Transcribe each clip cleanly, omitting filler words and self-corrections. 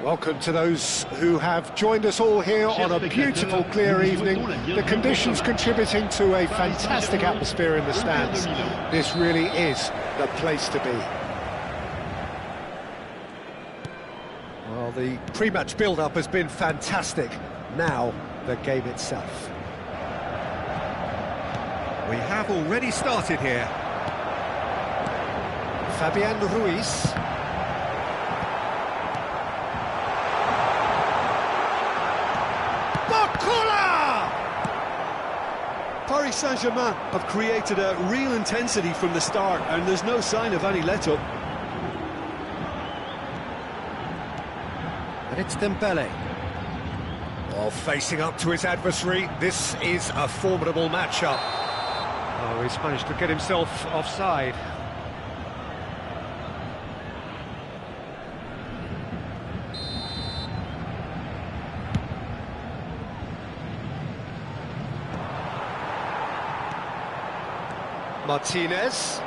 Welcome to those who have joined us all here on a beautiful, clear evening. The conditions contributing to a fantastic atmosphere in the stands. This really is the place to be. Well, the pre-match build-up has been fantastic. Now, the game itself. We have already started here. Fabian Ruiz. Paris Saint-Germain have created a real intensity from the start, and there's no sign of any let-up. And it's Dembele. Well, facing up to his adversary, this is a formidable matchup. Oh, he's managed to get himself offside. Martinez.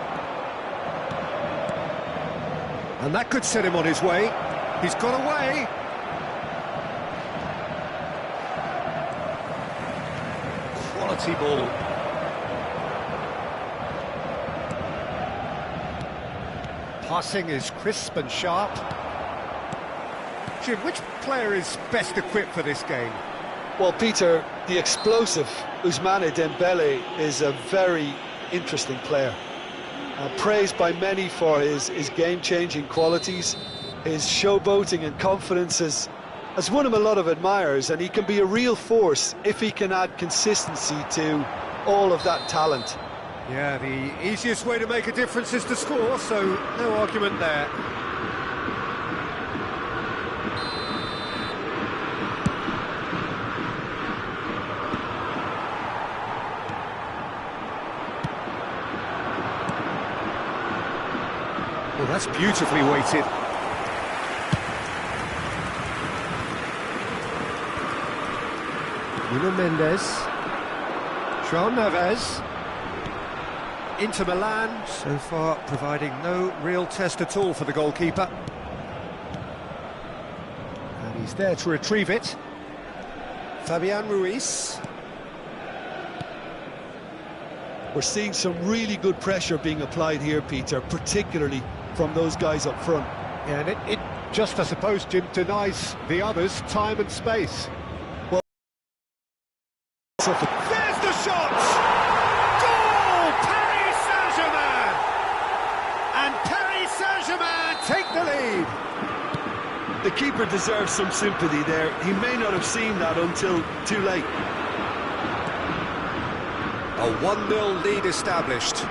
And that could set him on his way. He's got away. Quality ball. Passing is crisp and sharp. Jim, which player is best equipped for this game? Well, Peter, the explosive Ousmane Dembele is a very interesting player, praised by many for his game-changing qualities. His showboating and confidence has won him a lot of admirers, and he can be a real force if he can add consistency to all of that talent. Yeah, the easiest way to make a difference is to score, so no argument there. Well, that's beautifully weighted. Nuno Mendes. João Neves. Inter Milan, so far providing no real test at all for the goalkeeper. And he's there to retrieve it. Fabian Ruiz. We're seeing some really good pressure being applied here, Peter, particularly from those guys up front. Yeah, and it just, I suppose, Jim, denies the others time and space. Well, there's the shot! Goal! Paris Saint-Germain! And Paris Saint-Germain take the lead! The keeper deserves some sympathy there. He may not have seen that until too late. A 1-0 lead established.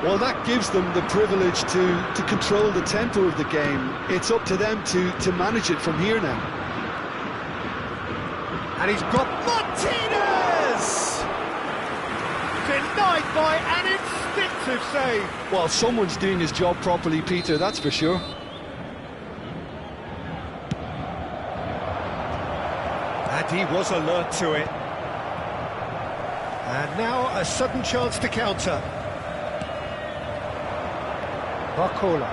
Well, that gives them the privilege to control the tempo of the game. It's up to them to manage it from here now. And he's got Martinez! Denied by an instinctive save. Well, someone's doing his job properly, Peter, that's for sure. And he was alert to it. And now a sudden chance to counter. Barcola.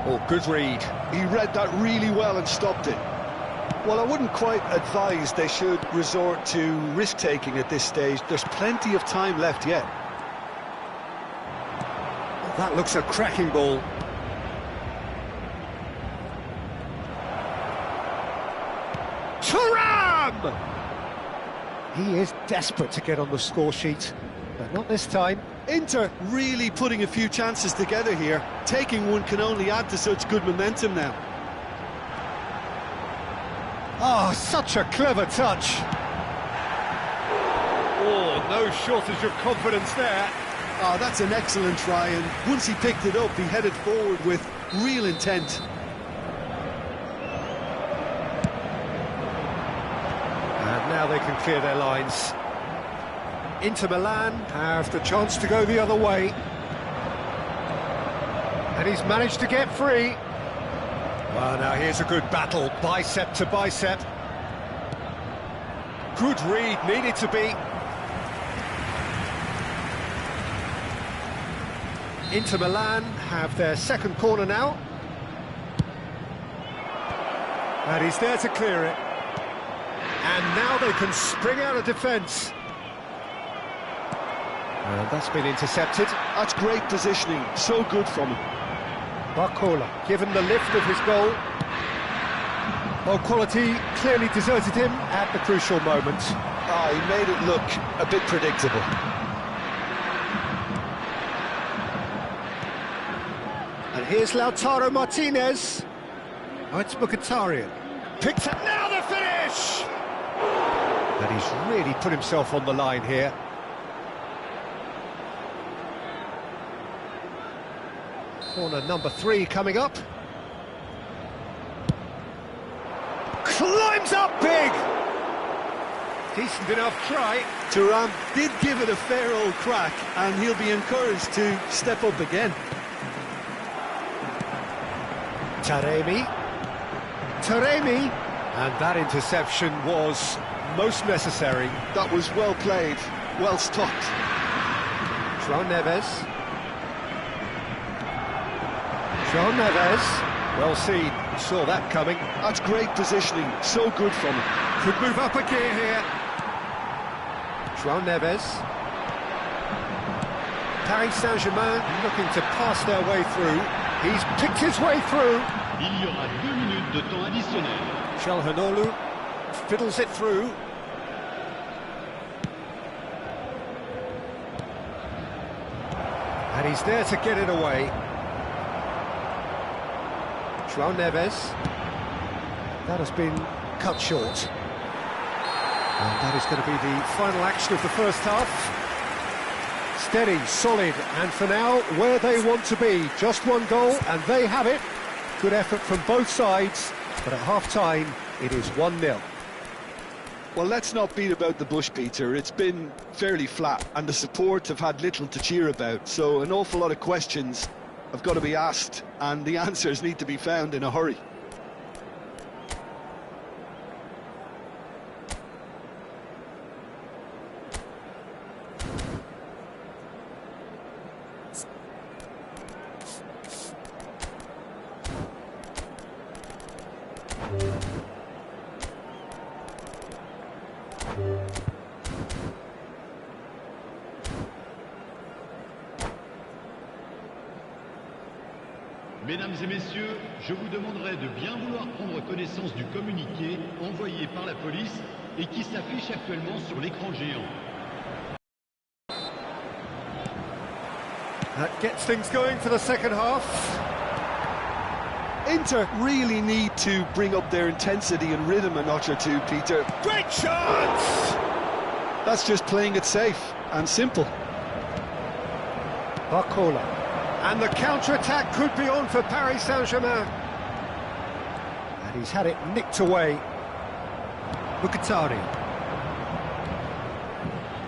Oh, good read. He read that really well and stopped it. Well, I wouldn't quite advise they should resort to risk-taking at this stage. There's plenty of time left yet. That looks a cracking ball. Thuram! He is desperate to get on the score sheet, but not this time. Inter really putting a few chances together here. Taking one can only add to such good momentum now. Oh, such a clever touch. Oh, no shortage of confidence there. Oh, that's an excellent try, and once he picked it up, he headed forward with real intent. And now they can clear their lines. Inter Milan have the chance to go the other way. And he's managed to get free. Well, now here's a good battle, bicep to bicep. Good read, needed to be. Inter Milan have their second corner now. And he's there to clear it. And now they can spring out of defence. And that's been intercepted. That's great positioning, so good from him. Barcola, given the lift of his goal. Well, quality clearly deserted him at the crucial moment. Oh, he made it look a bit predictable. And here's Lautaro Martinez. Oh, it's Mkhitaryan. Picked up, now the finish! And he's really put himself on the line here. Corner number 3 coming up. Climbs up big! Decent enough try. Thuram did give it a fair old crack, and he'll be encouraged to step up again. Taremi. And that interception was most necessary. That was well played, well stopped. João Neves. Well seen, saw that coming. That's great positioning, so good from him. Could move up a gear here. João Neves. Paris Saint-Germain looking to pass their way through. He's picked his way through. Il y aura 2 minutes de temps additionnel. Çalhanoğlu fiddles it through. And he's there to get it away. João Neves. That has been cut short. And that is going to be the final action of the first half. Steady, solid, and for now, where they want to be. Just one goal, and they have it. Good effort from both sides, but at half-time, it is 1-0. Well, let's not beat about the bush, Peter. It's been fairly flat, and the support have had little to cheer about, so an awful lot of questions have got to be asked, and the answers need to be found in a hurry. Mesdames et messieurs, je vous demanderai de bien vouloir prendre connaissance du communiqué envoyé par la police et qui s'affiche actuellement sur l'écran géant. That gets things going for the second half. Inter really need to bring up their intensity and rhythm a notch or two, Peter. Great chance! That's just playing it safe and simple. Barcola. And the counter-attack could be on for Paris Saint-Germain. And he's had it nicked away. Mkhitaryan.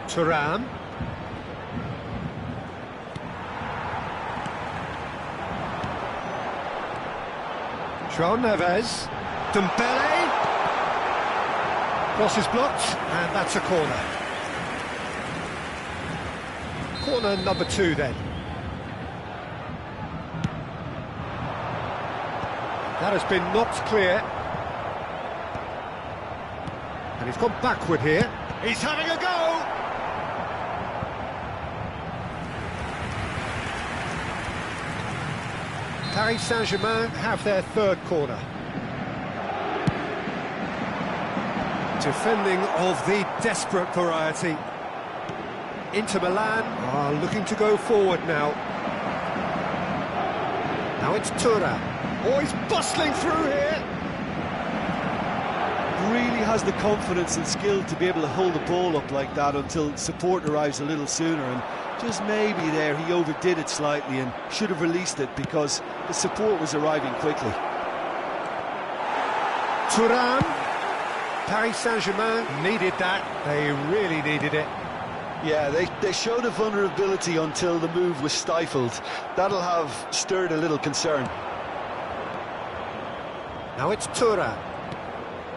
Thuram. João Neves. Dembele. Cross is blocked, and that's a corner. Corner number 2 then. That has been knocked clear. And he's gone backward here. He's having a go! Paris Saint-Germain have their third corner. Defending of the desperate variety. Inter Milan are looking to go forward now. Now it's Thuram. Oh, he's bustling through here. Really has the confidence and skill to be able to hold the ball up like that until support arrives a little sooner, and just maybe there he overdid it slightly and should have released it because the support was arriving quickly. Thuram. Paris Saint-Germain needed that. They really needed it. Yeah, they showed a vulnerability until the move was stifled. That'll have stirred a little concern. Now it's Thuram.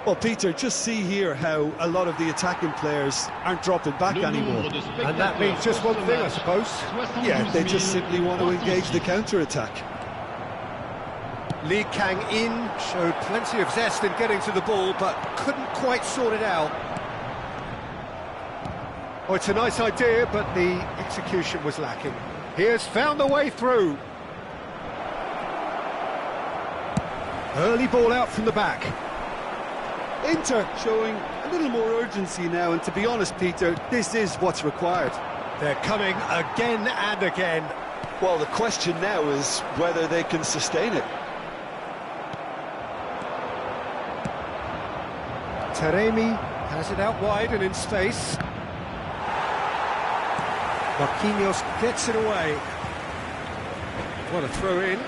Well, Peter, just see here how a lot of the attacking players aren't dropping back anymore. And that means just one thing, I suppose. Yeah, they just simply want to engage the counter-attack. Lee Kang-in showed plenty of zest in getting to the ball, but couldn't quite sort it out. Oh, it's a nice idea, but the execution was lacking. He has found the way through. Early ball out from the back. Inter showing a little more urgency now, and to be honest, Peter, this is what's required. They're coming again and again. Well, the question now is whether they can sustain it. Taremi has it out wide and in space. Marquinhos gets it away. What a throw in.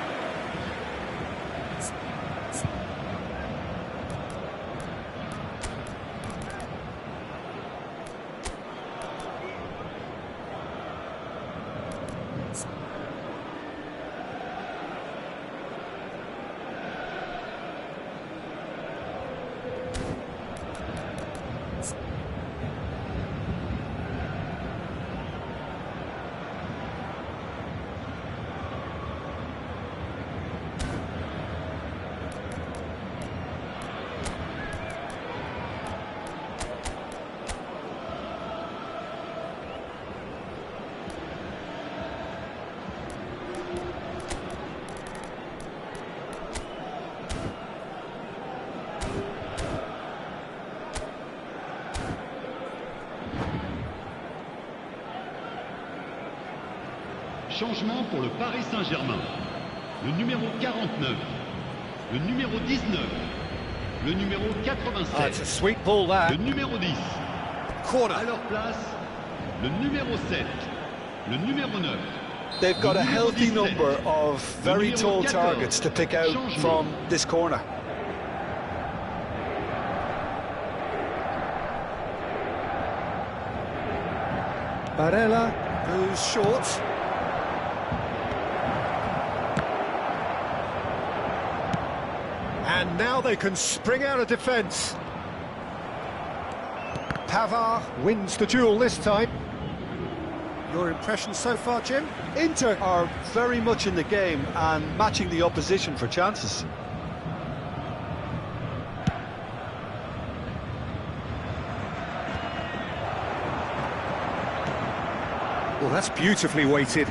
Changement pour le Paris Saint-Germain. Le numéro 49, le numéro 19, le numéro 87, It's a sweet ball there. le numéro 10. Corner. À leur place, le numéro 7, le numéro 9. They've got a numéro healthy 17, number of very numéro tall 14. targets to pick out Changement. from this corner. Barella goes short. And now they can spring out of defence. Pavard wins the duel this time. Your impression so far, Jim? Inter are very much in the game and matching the opposition for chances. Well, that's beautifully weighted.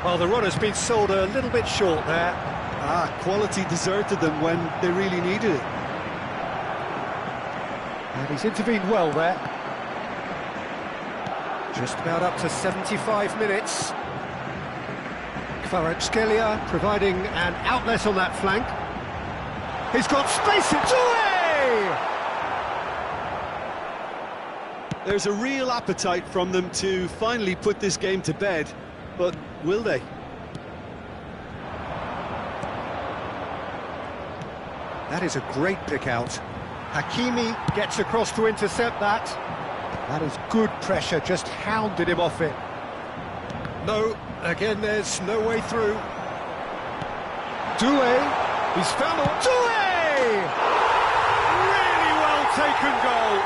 Well, the run has been sold a little bit short there. Quality deserted them when they really needed it. And he's intervened well there. Just about up to 75 minutes. Kvaratskhelia providing an outlet on that flank. He's got space in Doué! There's a real appetite from them to finally put this game to bed, but will they? That is a great pick out. Hakimi gets across to intercept that. That is good pressure, just hounded him off it. No, again there's no way through. Doué, he's found on Doué! Really well taken goal.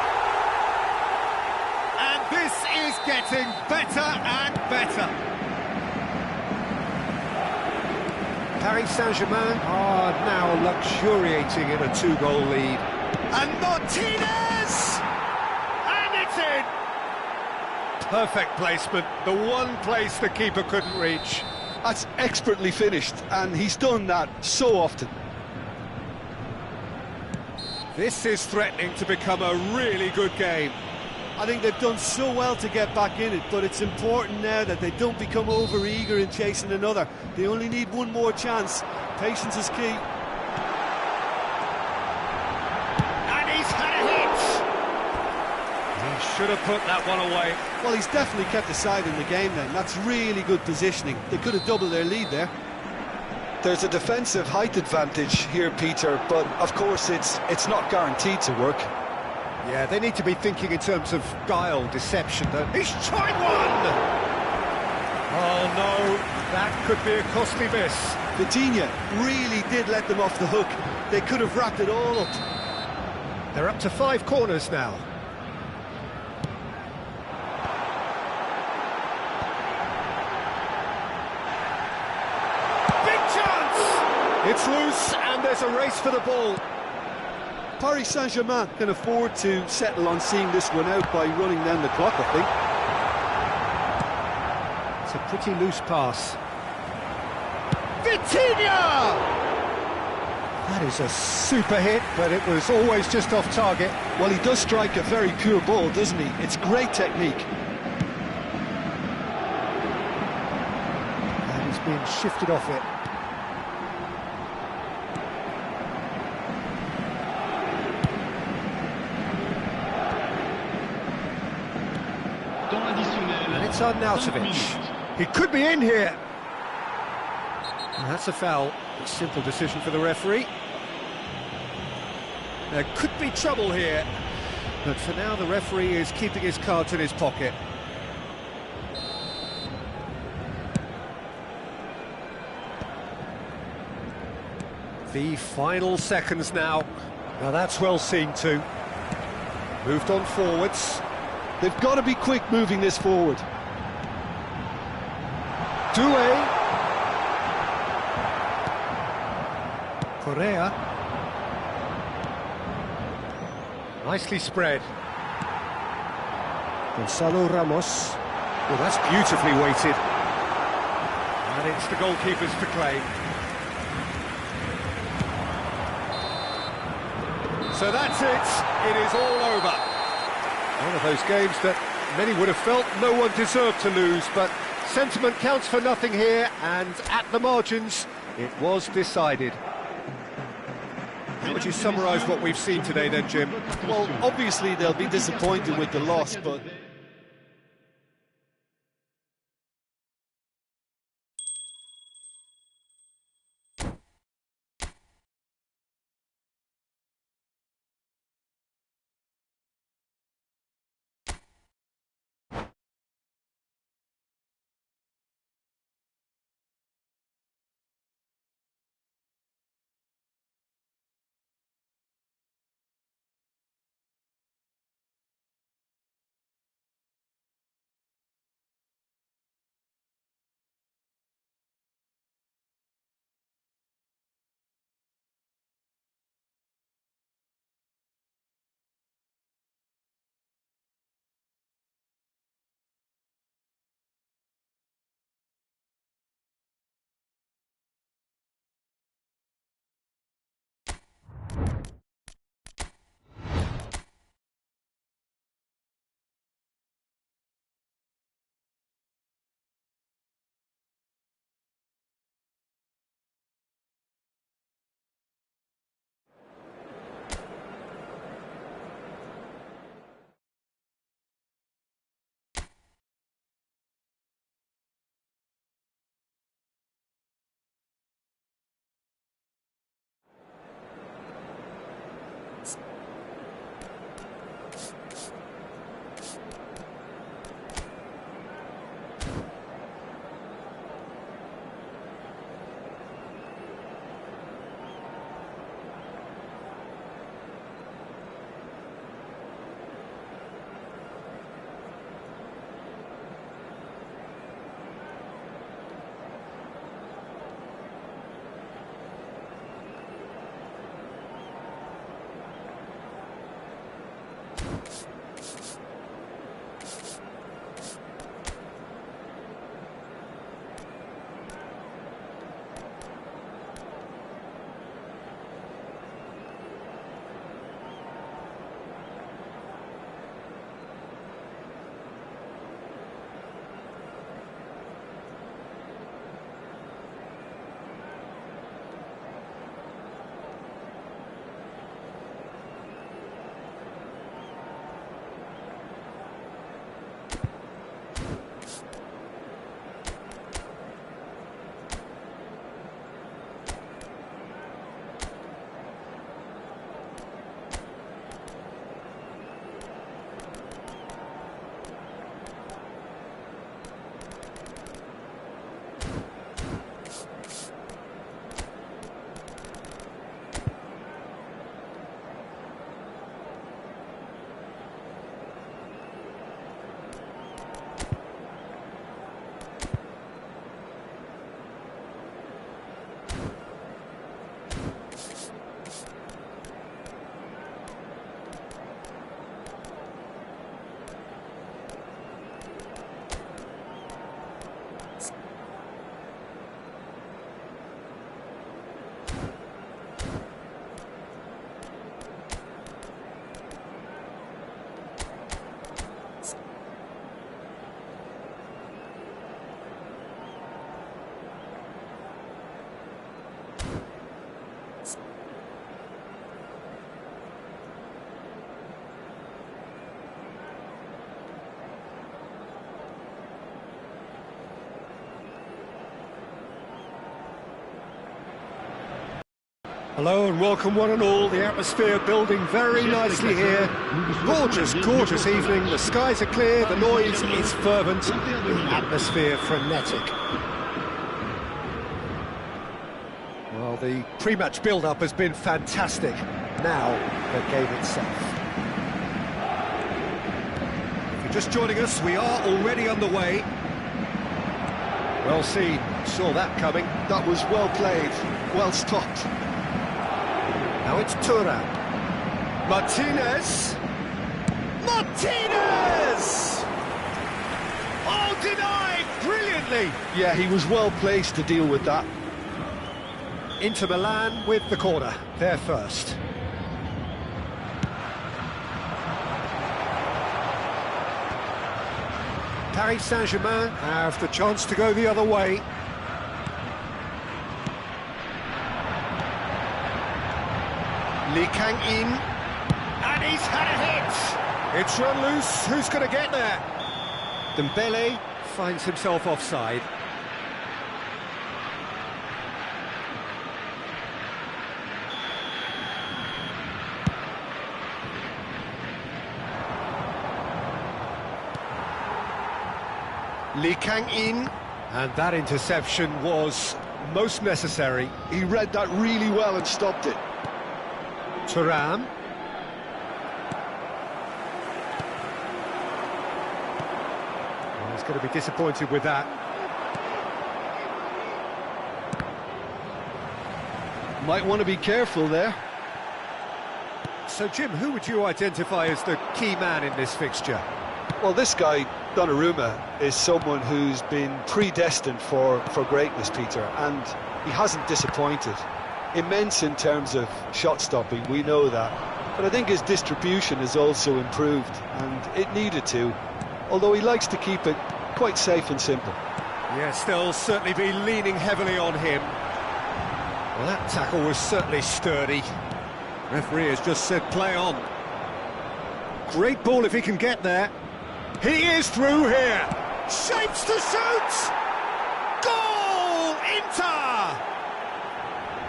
And this is getting better and better. Paris Saint-Germain are now luxuriating in a two-goal lead. And Martinez! And it's in! Perfect placement, the one place the keeper couldn't reach. That's expertly finished, and he's done that so often. This is threatening to become a really good game. I think they've done so well to get back in it, but it's important now that they don't become over-eager in chasing another. They only need one more chance. Patience is key. And he's had a hit! He should have put that one away. Well, he's definitely kept the side in the game then. That's really good positioning. They could have doubled their lead there. There's a defensive height advantage here, Peter, but of course it's not guaranteed to work. Yeah, they need to be thinking in terms of guile, deception. He's tried one! Oh no, that could be a costly miss. Vitinha really did let them off the hook. They could have wrapped it all up. They're up to 5 corners now. Big chance! It's loose and there's a race for the ball. Paris Saint-Germain can afford to settle on seeing this one out by running down the clock, I think. It's a pretty loose pass. Vitinha! That is a super hit, but it was always just off target. Well, he does strike a very pure ball, doesn't he? It's great technique. And he's been shifted off it. And it's Arnautovic. He could be in here. And that's a foul. A simple decision for the referee. There could be trouble here, but for now the referee is keeping his cards in his pocket. The final seconds now. Now that's well seen too. Moved on forwards. They've got to be quick moving this forward. Doué. Correa. Nicely spread. Gonzalo Ramos. Well, that's beautifully weighted. And it's the goalkeepers to claim. So that's it. It is all over. One of those games that many would have felt no one deserved to lose, but sentiment counts for nothing here, and at the margins, it was decided. How would you summarise what we've seen today then, Jim? Well, obviously they'll be disappointed with the loss, but Hello and welcome one and all. The atmosphere building very nicely here. Gorgeous, gorgeous evening. The skies are clear, the noise is fervent, the atmosphere frenetic. Well, the pre-match build-up has been fantastic. Now, the game itself. If you're just joining us, we are already underway. Well seen, saw that coming. That was well played, well stopped. Now it's Thuram. Martinez! Martinez! Oh, denied brilliantly! Yeah, he was well placed to deal with that. Inter Milan with the corner, they're first. Paris Saint-Germain have the chance to go the other way. Lee Kang-in, and he's had a hit! It's run loose, who's going to get there? Dembele finds himself offside. Lee Kang-in, and that interception was most necessary. He read that really well and stopped it. Thuram. Well, he's going to be disappointed with that. Might want to be careful there. So, Jim, who would you identify as the key man in this fixture? Well, this guy, Donnarumma, is someone who's been predestined for greatness, Peter, and he hasn't disappointed. Immense in terms of shot stopping, we know that, but I think his distribution has also improved, and it needed to, although he likes to keep it quite safe and simple. Yes, they'll certainly be leaning heavily on him. Well, that tackle was certainly sturdy. Referee has just said play on. Great ball if he can get there. He is through here. Shapes to shoot! Goal! Inter!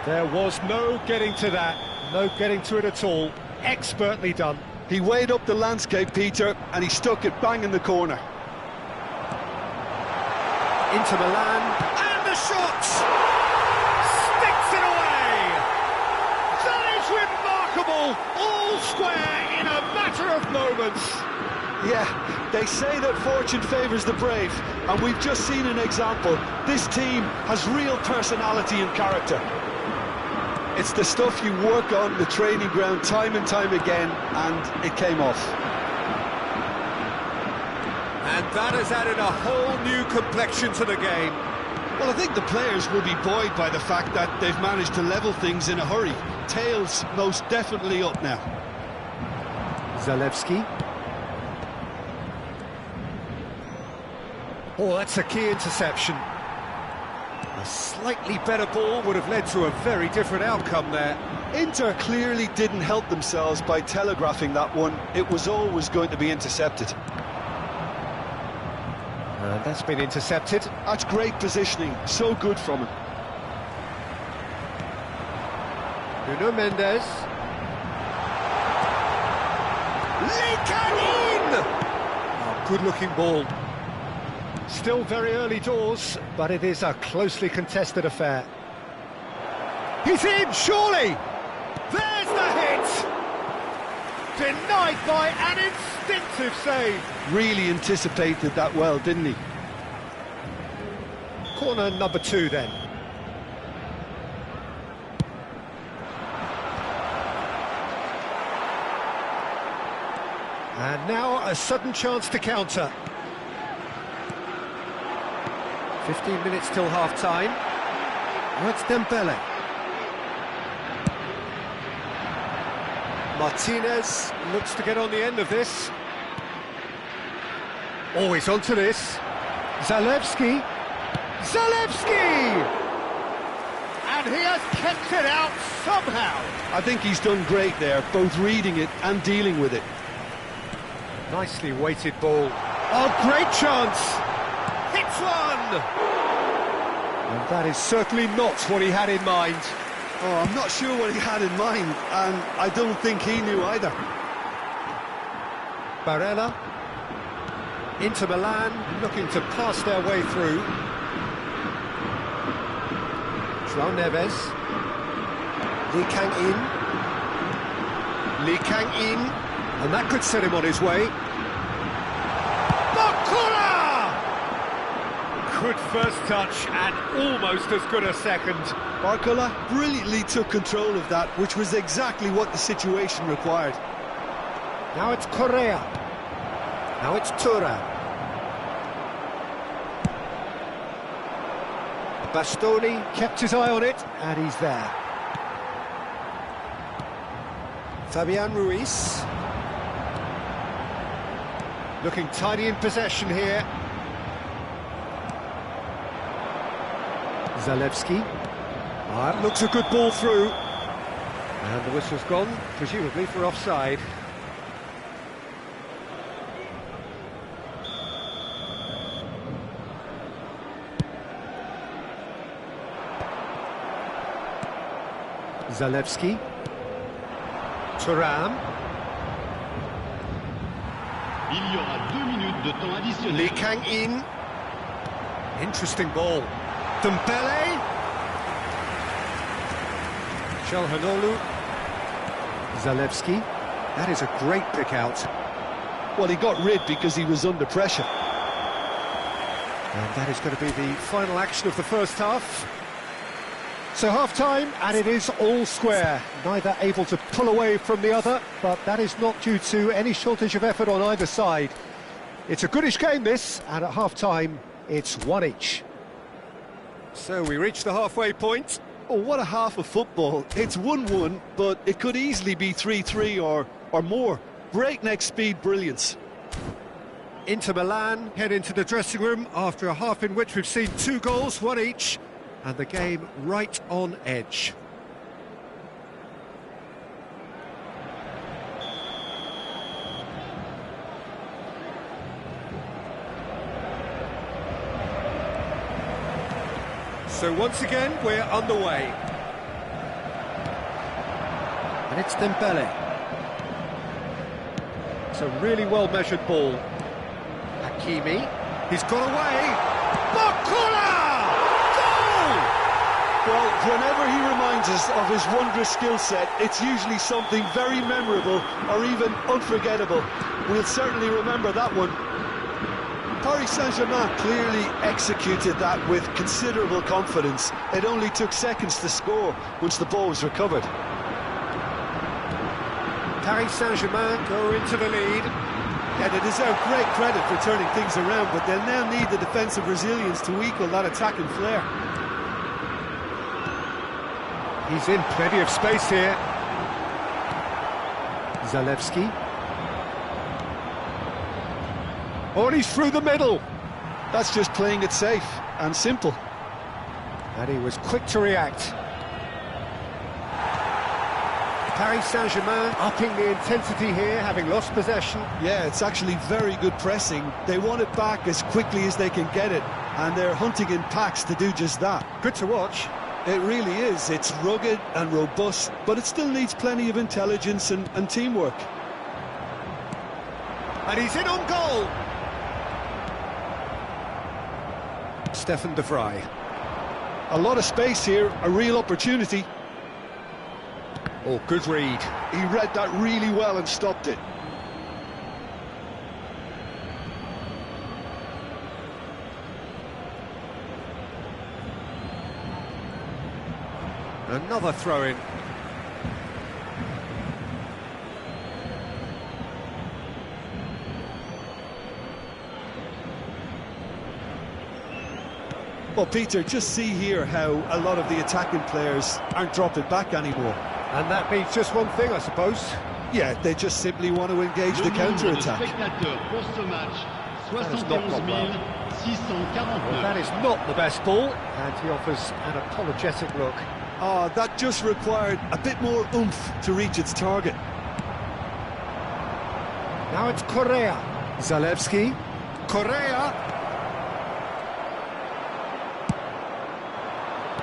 There was no getting to that, no getting to it at all. Expertly done. He weighed up the landscape, Peter, and he stuck it bang in the corner. Inter Milan, and the shot! Sticks it away! That is remarkable! All square in a matter of moments. Yeah, they say that fortune favours the brave, and we've just seen an example. This team has real personality and character. It's the stuff you work on the training ground time and time again, and it came off. And that has added a whole new complexion to the game. Well, I think the players will be buoyed by the fact that they've managed to level things in a hurry. Tails most definitely up now. Zalewski. Oh, that's a key interception. A slightly better ball would have led to a very different outcome there. Inter clearly didn't help themselves by telegraphing that one. It was always going to be intercepted. And that's been intercepted. That's great positioning, so good from him. Nuno Mendes. Lee Kang-in! Oh, good-looking ball. Still very early doors, but it is a closely contested affair. He's in, surely! There's the hit! Denied by an instinctive save. Really anticipated that well, didn't he? Corner number 2 then. And now a sudden chance to counter. 15 minutes till half-time. Now it's Dembele. Martinez looks to get on the end of this. Always onto this. Zalewski. Zalewski! And he has kept it out somehow. I think he's done great there, both reading it and dealing with it. Nicely weighted ball. Oh, great chance! Hits one! And that is certainly not what he had in mind. Oh, I'm not sure what he had in mind, and I don't think he knew either. Barella. Inter Milan looking to pass their way through. João Neves. Lee Kang-in. Lee Kang-in. And that could set him on his way. Bakula! Good first touch and almost as good a second. Barcola brilliantly took control of that, which was exactly what the situation required. Now it's Correa. Now it's Tura. Bastoni kept his eye on it, and he's there. Fabian Ruiz. Looking tidy in possession here. Zalewski. That looks a good ball through. And the whistle's gone, presumably for offside. Zalewski. Thuram. Il y aura 2 minutes de temps additionnel. Lee Kang-in. Interesting ball. Dembele. Çalhanoğlu. Zalewski. That is a great pick out. Well, he got rid because he was under pressure. And that is going to be the final action of the first half. So half-time, and it is all square. Neither able to pull away from the other, but that is not due to any shortage of effort on either side. It's a goodish game, this, and at half-time, it's one each. So we reach the halfway point. Oh, what a half of football. It's 1-1, but it could easily be 3-3 or more. Breakneck speed brilliance. Inter Milan head into the dressing room after a half in which we've seen 2 goals, one each, and the game right on edge. So once again, we're underway. And it's Dembele. It's a really well-measured ball. Hakimi. He's got away. Bakula! Goal! Well, whenever he reminds us of his wondrous skill set, it's usually something very memorable or even unforgettable. We'll certainly remember that one. Paris Saint-Germain clearly executed that with considerable confidence. It only took seconds to score once the ball was recovered. Paris Saint-Germain go into the lead. Yeah, they deserve great credit for turning things around, but they'll now need the defensive resilience to equal that attacking flair. He's in plenty of space here. Zalewski. Oh, and he's through the middle. That's just playing it safe and simple. And he was quick to react. Paris Saint-Germain upping the intensity here, having lost possession. Yeah, it's actually very good pressing. They want it back as quickly as they can get it, and they're hunting in packs to do just that. Good to watch. It really is. It's rugged and robust, but it still needs plenty of intelligence and teamwork. And he's in on goal. Stefan de Vrij. A lot of space here, a real opportunity. Oh, good read. He read that really well and stopped it. Another throw-in. Well, Peter, just see here how a lot of the attacking players aren't dropping back anymore. And that means just one thing, I suppose. Yeah, they just simply want to engage the counter-attack. Well, that is not the best ball, and he offers an apologetic look. Oh, that just required a bit more oomph to reach its target. Now it's Correa. Zalewski. Correa.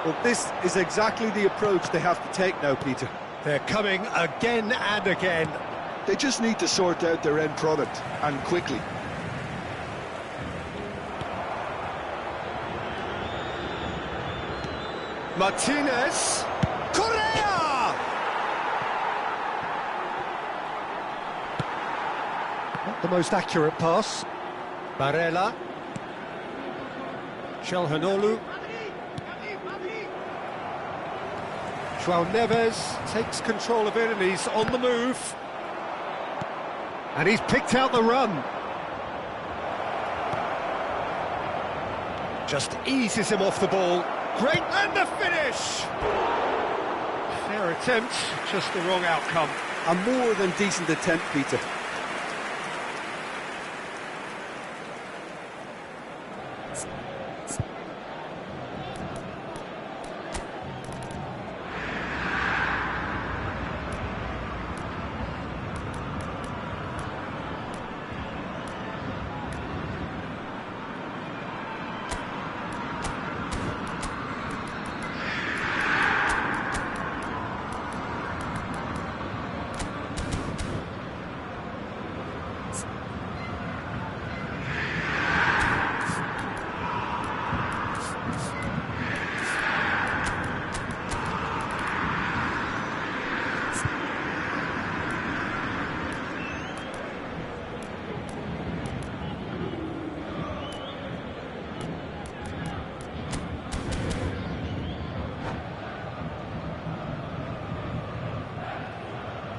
Well, this is exactly the approach they have to take now, Peter. They're coming again and again. They just need to sort out their end product, and quickly. Martinez. Correa! Not the most accurate pass. Barella. Chalhanoglu. João Neves takes control of it and he's on the move. And he's picked out the run. Just eases him off the ball. Great, and the finish! Fair attempt, just the wrong outcome. A more than decent attempt, Peter.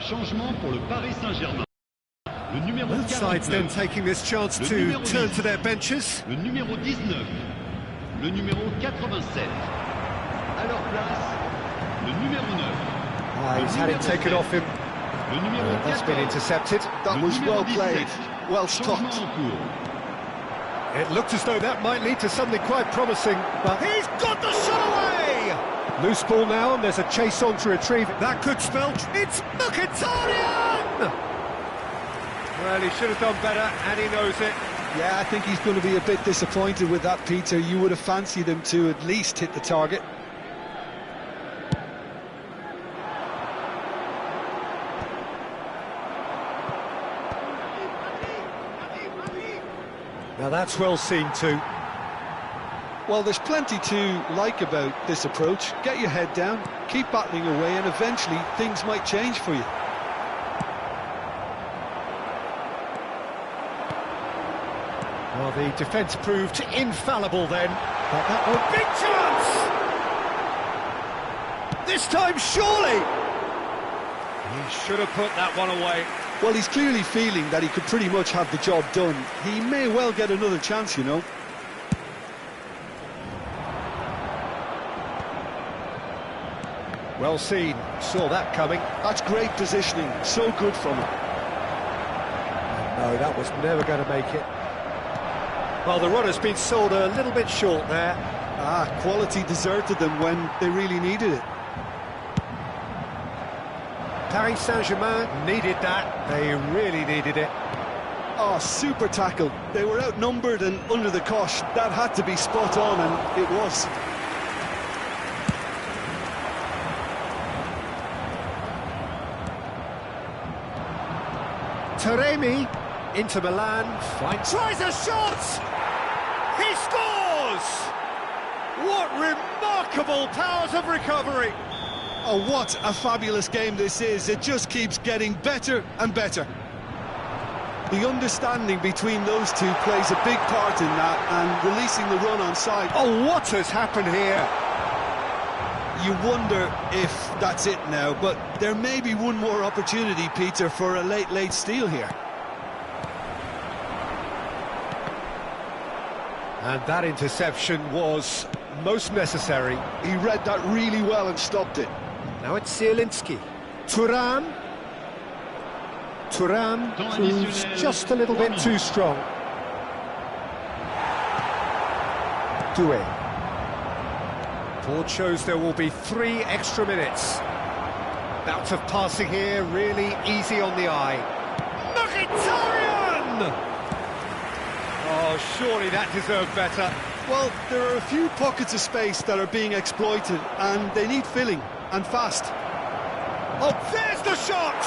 Changement pour le Paris Saint-Germain. Le numéro Both sides then 49. taking this chance to turn to their benches. Le numéro 19. Le numéro 87. À leur place, le numéro 9. He's had it taken off him. Le numéro That's been 14. intercepted. That Le was numéro well 17. played, well Changement stopped. en cours. It looked as though that might lead to something quite promising, but he's got the shot away! Loose ball now, and there's a chase on to retrieve it. That could spell... It's Mkhitaryan! Well, he should have done better, and he knows it. Yeah, I think he's going to be a bit disappointed with that, Peter. You would have fancied him to at least hit the target. Now that's well seen too. Well, there's plenty to like about this approach. Get your head down, keep battling away, and eventually things might change for you. Well, the defence proved infallible then. But that was big chance! This time, surely! He should have put that one away. Well, he's clearly feeling that he could pretty much have the job done. He may well get another chance, you know. Well seen, saw that coming. That's great positioning, so good from him. No, that was never going to make it. Well, the run has been sold a little bit short there. Quality deserted them when they really needed it. Paris Saint-Germain needed that. They really needed it. Oh, super tackle. They were outnumbered and under the cosh. That had to be spot on, and it was. Taremi, Inter Milan, tries a shot! He scores! What remarkable powers of recovery! Oh, what a fabulous game this is. It just keeps getting better and better. The understanding between those two plays a big part in that, and releasing the run on side. Oh, what has happened here? You wonder if that's it now, but there may be one more opportunity, Peter, for a late steal here. And that interception was most necessary. He read that really well and stopped it. Now it's Zielinski. Thuram proves just a little bit too strong. Doué. Board shows there will be 3 extra minutes. Bout of passing here, really easy on the eye. Mkhitaryan! Oh, surely that deserved better. Well, there are a few pockets of space that are being exploited, and they need filling, and fast. Oh, there's the shot!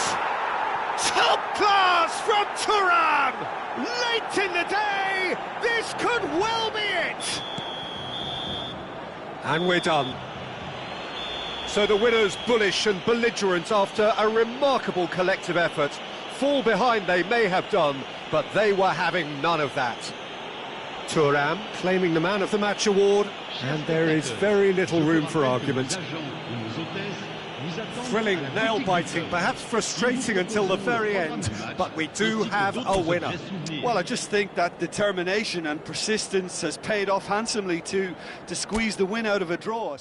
Top class from Thuram! Late in the day, this could well be it! And we're done. So the winners, bullish and belligerent after a remarkable collective effort. Fall behind they may have done, but they were having none of that. Thuram claiming the Man of the Match award, and there is very little room for argument. Thrilling, nail-biting, perhaps frustrating until the very end, but we do have a winner. Well, I just think that determination and persistence has paid off handsomely to squeeze the win out of a draw.